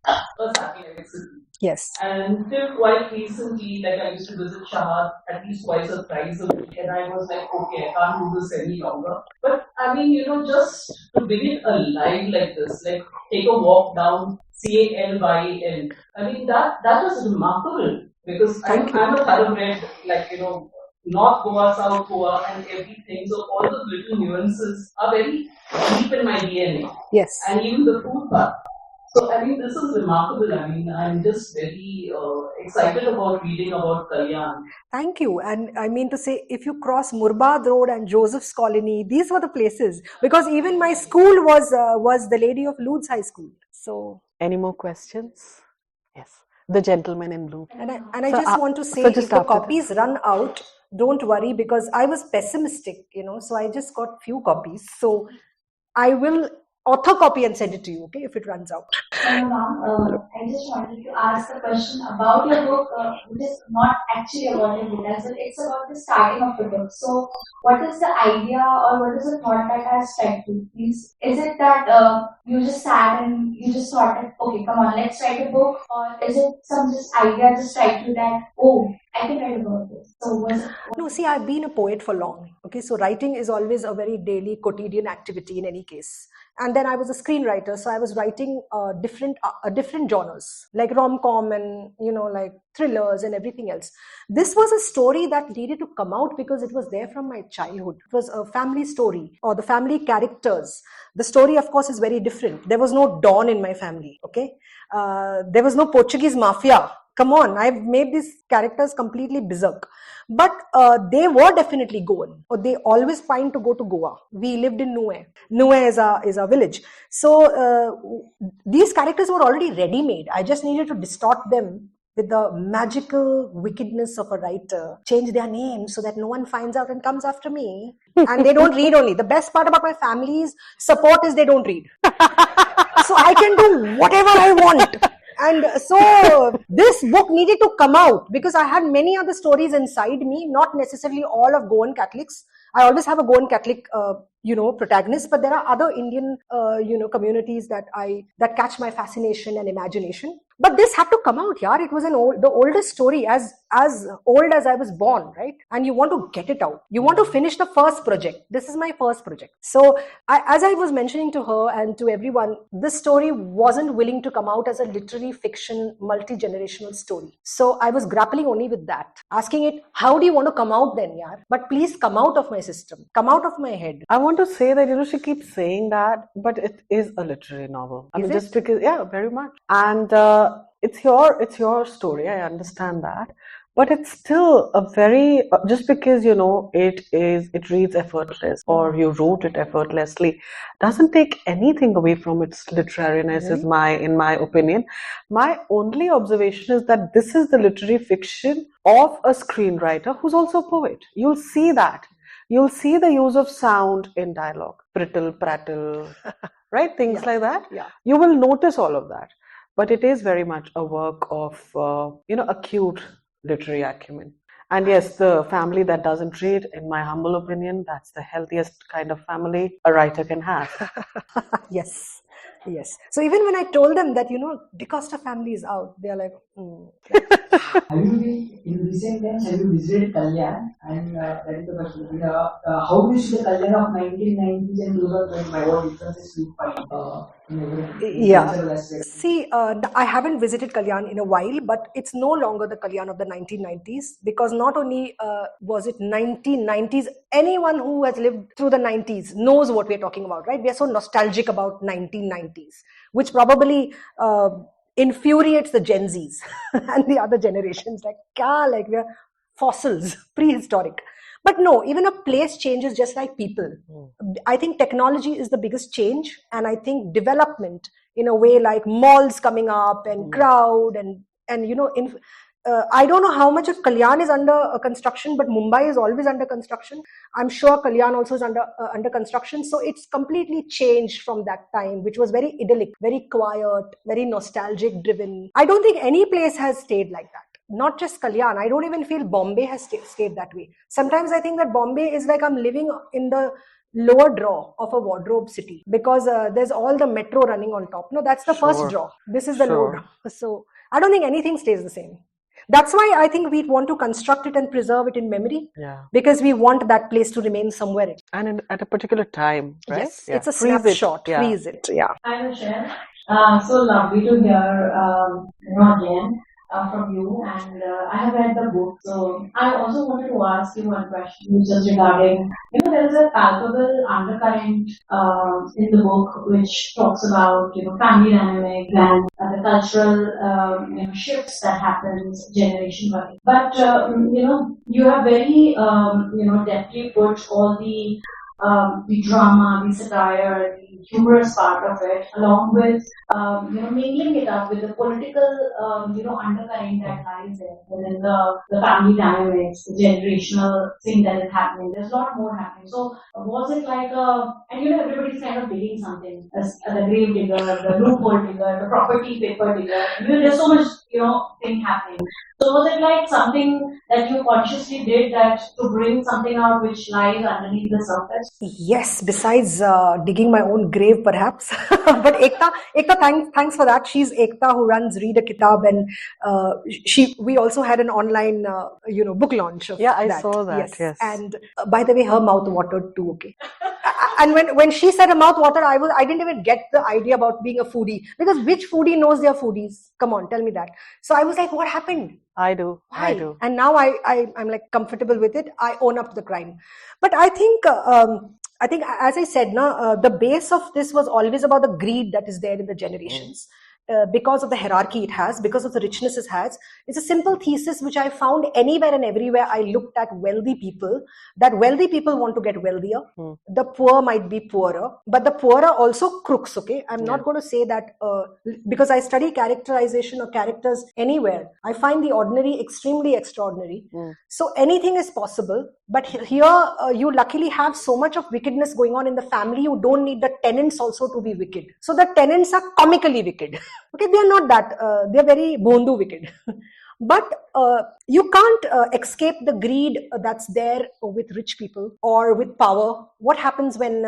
a satellite city.
Yes.
And till quite recently, like I used to visit Shahar at least twice or thrice a week, and I was like, okay, I can't do this any longer. But I mean, just to begin a life like this, like take a walk down CALYN. I mean, that was remarkable because I'm a thoroughbred, like, North Goa, South Goa, and everything. So all the little nuances are very deep in my DNA.
Yes.
And even the food part. So, I mean, this is remarkable. I mean, I'm just very excited about reading about Kalyan.
Thank you. And I mean to say, if you cross Murbad Road and Joseph's Colony, these were the places. Because even my school was the Lady of Lourdes High School. So,
any more questions? Yes, the gentleman in blue.
And I just want to say, if the copies run out, don't worry, because I was pessimistic, so I just got few copies. So I will author copy and send it to you, okay, if it runs out.
Ma'am, I just wanted to ask a question about your book, which is not actually about your book as well. It's about the starting of the book. So, what is the idea or what is the thought that has struck you? Please, is it that you just sat and you just thought that, okay, come on, let's write a book, or is it some just idea just strike you that, oh, I can write about this? So
no, see, I've been a poet for long. Okay, so writing is always a very daily quotidian activity in any case. And then I was a screenwriter, so I was writing different genres, like rom-com and, like thrillers and everything else. This was a story that needed to come out because it was there from my childhood. It was a family story, or the family characters. The story, of course, is very different. There was no Don in my family, okay? There was no Portuguese mafia. Come on, I've made these characters completely berserk. But they were definitely Goan. Or they always pined to go to Goa. We lived in Nue. Nue is a village. So these characters were already ready-made. I just needed to distort them with the magical wickedness of a writer, change their names so that no one finds out and comes after me. And they don't read only. The best part about my family's support is they don't read. So I can do whatever I want. And so this book needed to come out because I had many other stories inside me, not necessarily all of Goan Catholics. I always have a Goan Catholic, protagonist, but there are other Indian, communities that catch my fascination and imagination. But this had to come out, yaar. It was the oldest story, as old as I was born, right? And you want to get it out. You want to finish the first project. This is my first project. So as I was mentioning to her and to everyone, this story wasn't willing to come out as a literary fiction, multi-generational story. So I was grappling only with that, asking it, how do you want to come out then, yaar? But please come out of my system, come out of my head.
I want to say that, she keeps saying that, but it is a literary novel. I mean, just because, yeah, very much. And it's your story. I understand that. But it's still a very, just because, it reads effortless or you wrote it effortlessly, doesn't take anything away from its literariness, in my opinion. My only observation is that this is the literary fiction of a screenwriter who's also a poet. You'll see that. You'll see the use of sound in dialogue, prittle, prattle, right? Things like that.
Yeah.
You will notice all of that. But it is very much a work of, acute literary acumen. And yes, the family that doesn't read, in my humble opinion, that's the healthiest kind of family a writer can have.
Yes. So even when I told them that, D'Costa family is out, they're like,
Have you in recent times, have you visited Kalyan? And that is the question. How do you see the Kalyan of 1990s and 2025? What differences do you find?
Yeah. See, I haven't visited Kalyan in a while, but it's no longer the Kalyan of the 1990s, because not only was it 1990s, anyone who has lived through the 90s knows what we're talking about, right? We are so nostalgic about 1990s, which probably infuriates the Gen Zs and the other generations. Like we're fossils, prehistoric. But no, even a place changes just like people. I think technology is the biggest change, and I think development in a way, like malls coming up and crowd and I don't know how much of Kalyan is under construction, but Mumbai is always under construction. I'm sure Kalyan also is under construction. So it's completely changed from that time, which was very idyllic, very quiet, very nostalgic driven. I don't think any place has stayed like that. Not just Kalyan. I don't even feel Bombay has stayed that way. Sometimes I think that Bombay is like I'm living in the lower draw of a wardrobe city, because there's all the metro running on top. No, that's the first draw. This is the lower draw. So I don't think anything stays the same. That's why I think we want to construct it and preserve it in memory. Because we want that place to remain somewhere.
And at a particular time, right?
Yes, it's a snapshot. Freeze it. Yeah.
Hi, Michelle. So lovely to hear, again from you. And I have read the book. So I also wanted to ask you one question, just regarding, there is a palpable undercurrent in the book which talks about, family dynamics and the cultural, shifts that happens generation by. But, you have very, deftly put all the drama, the satire, the humorous part of it, along with mingling it up with the political undercurrent that lies there, within the family dynamics, the generational thing that is happening. There's a lot more happening. So was it like everybody's kind of digging something, as the grave digger, the loophole digger, the property paper digger. There's so much thing happening. So was it like something that you consciously did that to bring something out which lies underneath the surface?
Yes, besides digging my own grave perhaps. But Ekta, thanks for that. She's Ekta who runs Read a Kitab, and we also had an online book launch of
I saw that. Yes.
And by the way, her mouth watered too, okay. And when she said her mouth watered, I didn't even get the idea about being a foodie, because which foodie knows they're foodies? Come on, tell me that. So I was like, what happened?
I do.
Why?
I do.
And now I'm like comfortable with it. I own up to the crime. But I think as I said, the base of this was always about the greed that is there in the generations. Because of the hierarchy it has, because of the richness it has. It's a simple thesis which I found anywhere and everywhere I looked at wealthy people, that wealthy people want to get wealthier. The poor might be poorer, but the poor are also crooks, okay? I'm not going to say that because I study characterization of characters anywhere. I find the ordinary extremely extraordinary. So anything is possible, but here you luckily have so much of wickedness going on in the family, you don't need the tenants also to be wicked. So the tenants are comically wicked. Okay, they are not that, they are very bondu wicked. But you can't escape the greed that's there with rich people or with power. What happens when,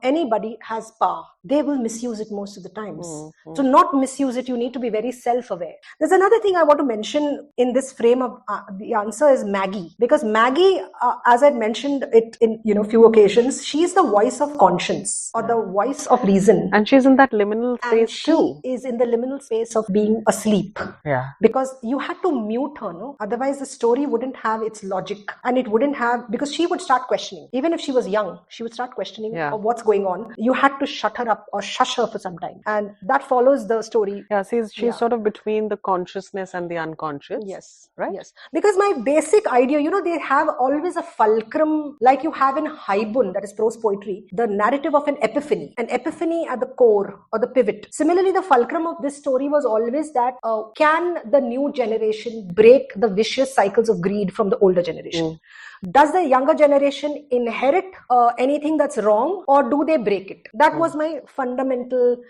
anybody has power? They will misuse it most of the times. To not misuse it, you need to be very self-aware. There's another thing I want to mention in this frame of the answer is Maggie. Because Maggie, as I mentioned it in few occasions, she's the voice of conscience or the voice of reason.
And she's in that liminal space too.
She is in the liminal space of being asleep.
Yeah.
Because you had to mute her, no? Otherwise the story wouldn't have its logic, and it wouldn't have, because she would start questioning. Even if she was young, she would start questioning of what's going on. You had to shut her up or shush her for some time, and that follows the story.
Yeah, she's sort of between the consciousness and the unconscious.
Yes.
Right?
Yes. Because my basic idea, they have always a fulcrum, like you have in Haibun, that is prose poetry, the narrative of an epiphany at the core or the pivot. Similarly, the fulcrum of this story was always that can the new generation break the vicious cycles of greed from the older generation? Does the younger generation inherit anything that's wrong, or do they break it? That was my fundamental,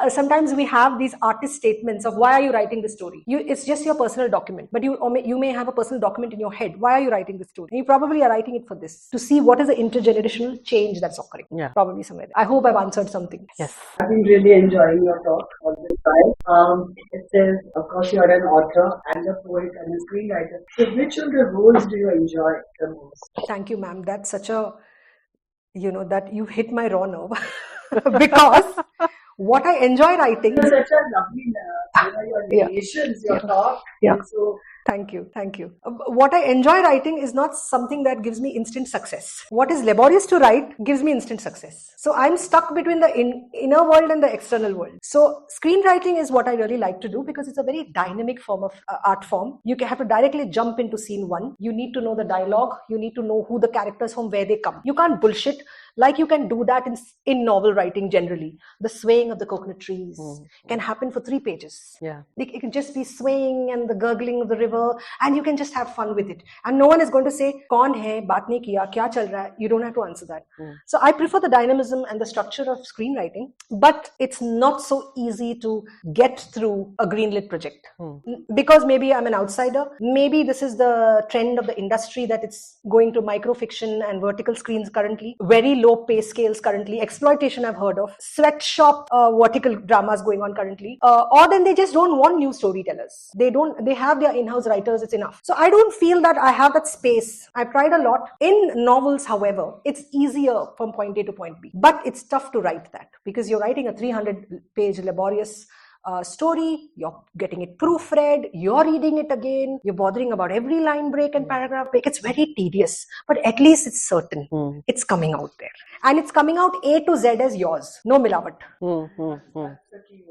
sometimes we have these artist statements of why are you writing this story? It's just your personal document, but you may have a personal document in your head. Why are you writing this story? And you probably are writing it for this, to see what is the intergenerational change that's occurring. Yeah. Probably somewhere. I hope I've answered something.
Yes.
I've been really enjoying your talk all this time. It says, of course, you're an author and a poet and a screenwriter. So which of the roles do you enjoy the most?
Thank you, ma'am. That's such a, that you hit my raw nerve. Because what I enjoy writing...
You're such a lovely, your narrations, your talk.
Yeah. So, Thank you. What I enjoy writing is not something that gives me instant success. What is laborious to write gives me instant success. So I'm stuck between the inner world and the external world. So screenwriting is what I really like to do, because it's a very dynamic form of art form. You have to directly jump into scene one. You need to know the dialogue. You need to know who the characters from where they come. You can't bullshit like you can do that in novel writing generally. The swaying of the coconut trees can happen for 3 pages.
Yeah.
It can just be swaying and the gurgling of the river, and you can just have fun with it. And no one is going to say, "Kaun hai, baat nahi kiya, kya chal raha hai?" You don't have to answer that. So I prefer the dynamism and the structure of screenwriting, but it's not so easy to get through a greenlit project. Because maybe I'm an outsider. Maybe this is the trend of the industry, that it's going to microfiction and vertical screens currently. Very low pay scales currently, exploitation I've heard of, sweatshop vertical dramas going on currently, or then they just don't want new storytellers. They have their in-house writers, it's enough. So I don't feel that I have that space. I've tried a lot. In novels, however, it's easier from point A to point B, but it's tough to write that because you're writing a 300-page laborious story, you're getting it proofread, you're reading it again, you're bothering about every line break and paragraph break. It's very tedious, but at least it's certain. It's coming out there. And it's coming out A to Z as yours. No milawat.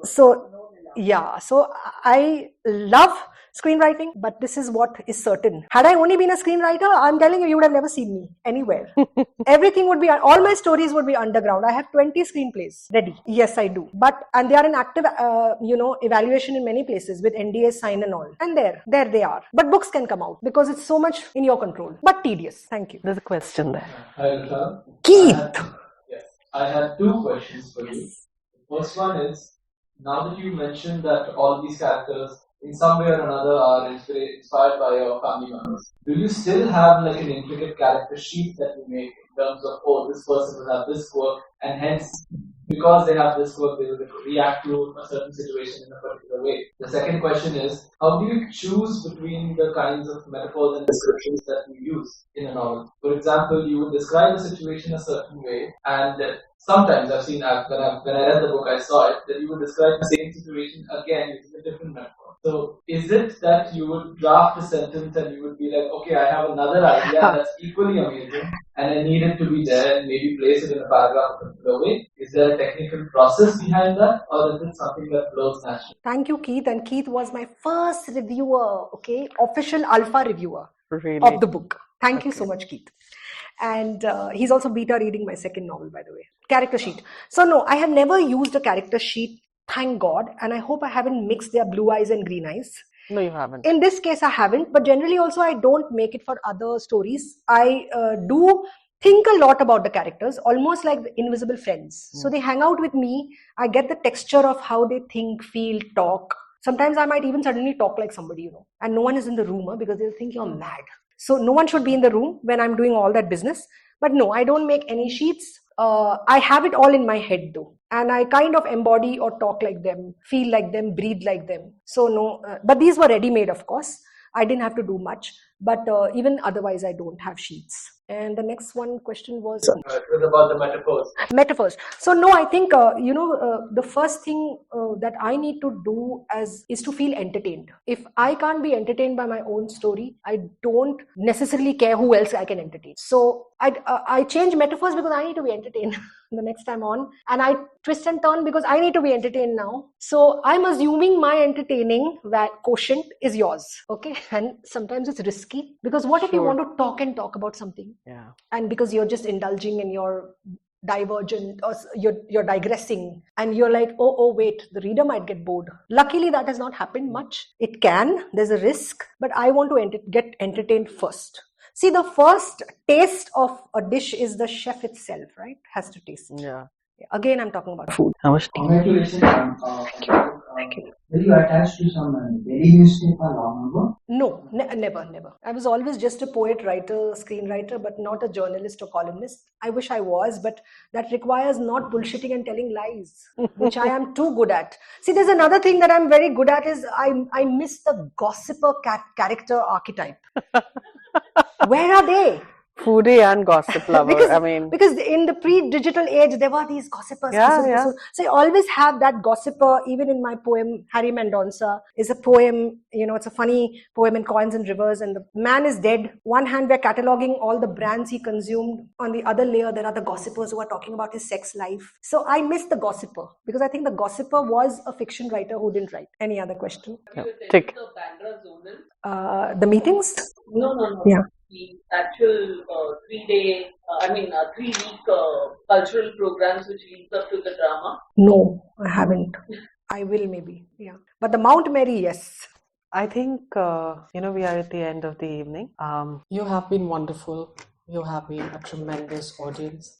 So, yeah. So I love screenwriting, but this is what is certain. Had I only been a screenwriter, I'm telling you, you would have never seen me anywhere. Everything would be, all my stories would be underground. I have 20 screenplays ready. Yes, I do. And they are in active, evaluation in many places with NDA sign and all. And there they are. But books can come out because it's so much in your control, but tedious. Thank you.
There's a question there.
Hi, Rita.
Keith.
I had two questions for you. The first one is, now that you mentioned that all these characters in some way or another are inspired by your family members, do you still have like an intricate character sheet that you make in terms of, oh, this person will have this quirk, and hence, because they have this quirk, they will react to a certain situation in a particular way? The second question is, how do you choose between the kinds of metaphors and descriptions that you use in a novel? For example, you would describe a situation a certain way, and sometimes I've seen, when I read the book, I saw it, that you would describe the same situation again using a different metaphor. So is it that you would draft a sentence and you would be like, okay, I have another idea that's equally amazing and I need it to be there and maybe place it in a paragraph in a particular way? Is there a technical process behind that, or is it something that flows naturally?
Thank you, Keith. And Keith was my first reviewer, official alpha reviewer of the book. Thank you so much, Keith. And he's also beta reading my second novel, by the way. Character sheet. So no, I have never used a character sheet, thank God. And I hope I haven't mixed their blue eyes and green eyes.
No, you haven't.
In this case, I haven't. But generally also, I don't make it for other stories. I do think a lot about the characters, almost like the invisible friends. So they hang out with me. I get the texture of how they think, feel, talk. Sometimes I might even suddenly talk like somebody, and no one is in the room because they'll think you're mad. So no one should be in the room when I'm doing all that business. But no, I don't make any sheets. I have it all in my head though. And I kind of embody or talk like them, feel like them, breathe like them. So no, but these were ready-made, of course. I didn't have to do much. But even otherwise, I don't have sheets. And the next question was...
It was about the metaphors.
Metaphors. So no, I think, the first thing that I need to do is to feel entertained. If I can't be entertained by my own story, I don't necessarily care who else I can entertain. So I change metaphors because I need to be entertained the next time on. And I twist and turn because I need to be entertained now. So I'm assuming my entertaining quotient is yours. Okay. And sometimes it's risky because what if you want to talk about something?
Yeah.
And because you're just indulging and you're divergent or you're digressing and you're like, oh wait, the reader might get bored. Luckily that has not happened much. It can, there's a risk, but I want to get entertained first. See, the first taste of a dish is the chef itself, right? Has to taste.
Yeah.
Again, I'm talking about food.
Congratulations. Thank you. Were you attached to some daily newspaper long ago?
No, never. I was always just a poet, writer, screenwriter, but not a journalist or columnist. I wish I was, but that requires not bullshitting and telling lies, which I am too good at. See, there's another thing that I'm very good at is I miss the gossiper character archetype. Where are they?
Foodie and gossip lover.
Because in the pre-digital age, there were these gossipers.
Yeah.
So I always have that gossiper. Even in my poem, Harry Mendonça is a poem. It's a funny poem in Coins and Rivers. And the man is dead. One hand, we're cataloging all the brands he consumed. On the other layer, there are the gossipers who are talking about his sex life. So I miss the gossiper because I think the gossiper was a fiction writer who didn't write. Any other question?
Tick.
The meetings?
No.
Yeah.
The actual 3-week cultural programs which leads up to the drama?
No, I haven't. I will maybe, yeah. But the Mount Mary, yes.
I think, we are at the end of the evening. You have been wonderful. You have been a tremendous audience.